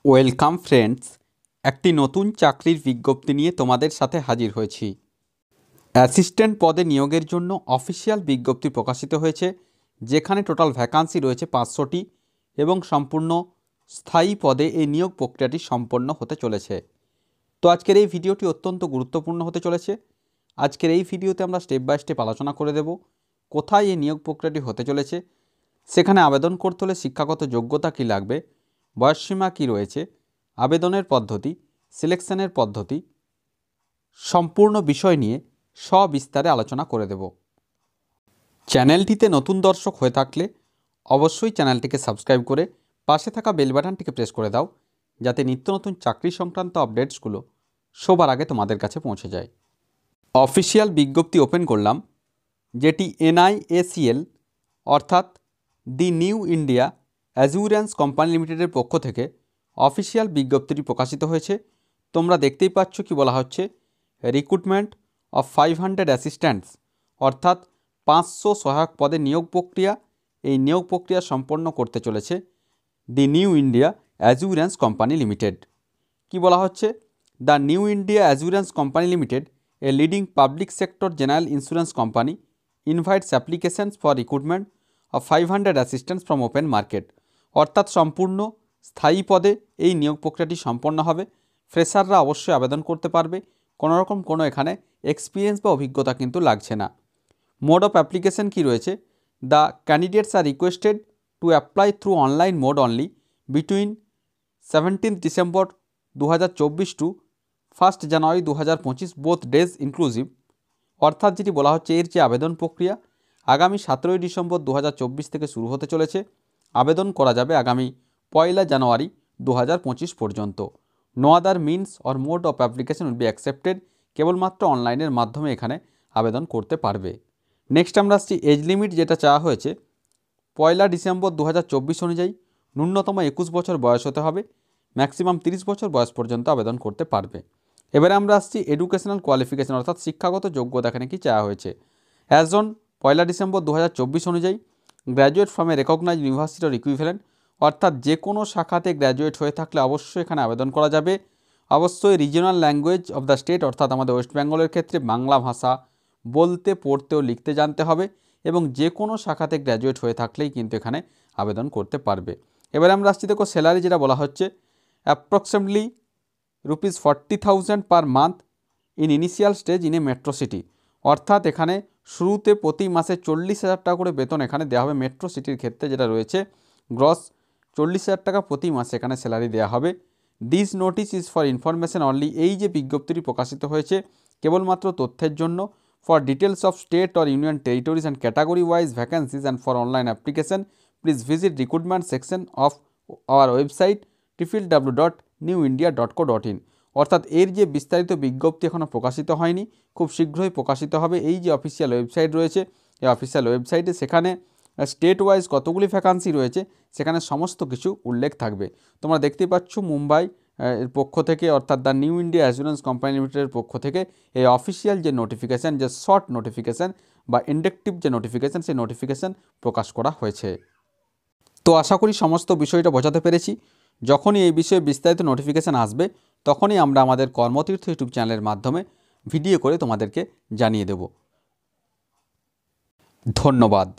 Welcome friends, একটি নতুন চাকরির বিজ্ঞপ্তি নিয়ে তোমাদের সাথে হাজির হয়েছি। অ্যাসিস্ট্যান্ট পদে নিয়োগের জন্য অফিসিয়াল বিজ্ঞপ্তি প্রকাশিত হয়েছে, যেখানে টোটাল ভ্যাকান্সি রয়েছে 500টি এবং সম্পূর্ণ স্থায়ী পদে এই নিয়োগ প্রক্রিয়াটি সম্পন্ন হতে চলেছে। তো আজকের এই ভিডিওটি অত্যন্ত গুরুত্বপূর্ণ হতে চলেছে। আজকের এই ভিডিওতে আমরা স্টেপ বাই স্টেপ আলোচনা করে দেব কোথায় এই নিয়োগ প্রক্রিয়াটি হতে চলেছে, সেখানে আবেদন করতে হলে শিক্ষাগত যোগ্যতা কী লাগবে, বয়সসীমা কী রয়েছে, আবেদনের পদ্ধতি, সিলেকশনের পদ্ধতি, সম্পূর্ণ বিষয় নিয়ে সবিস্তারে আলোচনা করে দেব। চ্যানেলটিতে নতুন দর্শক হয়ে থাকলে অবশ্যই চ্যানেলটিকে সাবস্ক্রাইব করে পাশে থাকা বেল বাটনটিকে প্রেস করে দাও, যাতে নিত্য নতুন চাকরি সংক্রান্ত আপডেটসগুলো সবার আগে তোমাদের কাছে পৌঁছে যায়। অফিসিয়াল বিজ্ঞপ্তি ওপেন করলাম, যেটি NIACL অর্থাৎ দি নিউ ইন্ডিয়া অ্যাজুরেন্স কোম্পানি লিমিটেডের পক্ষ থেকে অফিসিয়াল বিজ্ঞপ্তিটি প্রকাশিত হয়েছে। তোমরা দেখতেই পাচ্ছ কি বলা হচ্ছে, রিক্রুটমেন্ট অফ 500 অ্যাসিস্ট্যান্টস অর্থাৎ 500 সহায়ক পদে নিয়োগ প্রক্রিয়া। এই নিয়োগ প্রক্রিয়া সম্পন্ন করতে চলেছে the New India Assurance Company Limited. কি বলা হচ্ছে, the New India Assurance Company Limited, a leading public sector general insurance company, invites applications for recruitment of 500 assistants from open market. অর্থাৎ সম্পূর্ণ স্থায়ী পদে এই নিয়োগ প্রক্রিয়াটি সম্পন্ন হবে। ফ্রেশাররা অবশ্যই আবেদন করতে পারবে, কোনোরকম কোনো এখানে এক্সপিরিয়েন্স বা অভিজ্ঞতা কিন্তু লাগছে না। মোড অফ অ্যাপ্লিকেশন কী রয়েছে, the candidates are requested to apply through online mode only between 17 December 2024 to 1 January 2025 both days inclusive. অর্থাৎ যেটি বলা হচ্ছে, এর যে আবেদন প্রক্রিয়া আগামী 17 ডিসেম্বর 2024 থেকে শুরু হতে চলেছে। আবেদন করা যাবে আগামী 1 জানুয়ারি 2025 পর্যন্ত। No other means or mode of application will be accepted. কেবলমাত্র অনলাইনের মাধ্যমে এখানে আবেদন করতে পারবে। নেক্সট আমরা আসছি এজ লিমিট, যেটা চাওয়া হয়েছে 1 ডিসেম্বর 2024 অনুযায়ী ন্যূনতম 21 বছর বয়স হতে হবে, ম্যাক্সিমাম 30 বছর বয়স পর্যন্ত আবেদন করতে পারবে। এবারে আমরা আসছি এডুকেশনাল কোয়ালিফিকেশন অর্থাৎ শিক্ষাগত যোগ্যতা এখানে কি চাওয়া হয়েছে। অ্যাজ অন 1 ডিসেম্বর 2024 অনুযায়ী graduate from a recognized university or equivalent, অর্থাৎ যে কোনো শাখাতে গ্র্যাজুয়েট হয়ে থাকলে অবশ্যই এখানে আবেদন করা যাবে। অবশ্যই regional language of the state অর্থাৎ আমাদের ওয়েস্ট বেঙ্গলের ক্ষেত্রে বাংলা ভাষা বলতে, পড়তে ও লিখতে জানতে হবে এবং যে কোনো শাখাতে গ্র্যাজুয়েট হয়ে থাকলেই কিন্তু এখানে আবেদন করতে পারবে। এবারে আমরা আসছি, দেখো স্যালারি যেটা বলা হচ্ছে, approximately ₹40,000 per month in initial stage in a metro city. অর্থাৎ এখানে শুরুতে প্রতি মাসে 40,000 টাকা করে বেতন এখানে দেওয়া হবে। মেট্রো সিটির ক্ষেত্রে যেটা রয়েছে গ্রস 40,000 টাকা প্রতি মাসে এখানে স্যালারি দেওয়া হবে। This notice is for information only. এই যে বিজ্ঞপ্তিটি প্রকাশিত হয়েছে কেবলমাত্র তথ্যের জন্য। For details of state or union territories and category wise vacancies and for online application please visit recruitment section of our website www.newindia.co.in। অর্থাৎ এর যে বিস্তারিত বিজ্ঞপ্তি এখনও প্রকাশিত হয়নি, খুব শীঘ্রই প্রকাশিত হবে। এই যে অফিসিয়াল ওয়েবসাইট রয়েছে, এই অফিসিয়াল ওয়েবসাইটে সেখানে স্টেট ওয়াইজ কতগুলি ভ্যাকান্সি রয়েছে সেখানে সমস্ত কিছু উল্লেখ থাকবে। তোমরা দেখতেই পাচ্ছ মুম্বাই এর পক্ষ থেকে অর্থাৎ the New India assurance company লিমিটেডের পক্ষ থেকে এই অফিসিয়াল যে নোটিফিকেশান, যে শর্ট নোটিফিকেশান বা ইন্ডাকটিভ যে নোটিফিকেশান, সেই নোটিফিকেশান প্রকাশ করা হয়েছে। তো আশা করি সমস্ত বিষয়টা বোঝাতে পেরেছি। যখনই এই বিষয়ে বিস্তারিত নোটিফিকেশান আসবে তখনই আমরা আমাদের কর্মতীর্থ ইউটিউব চ্যানেলের মাধ্যমে ভিডিও করে তোমাদেরকে জানিয়ে দেব। ধন্যবাদ।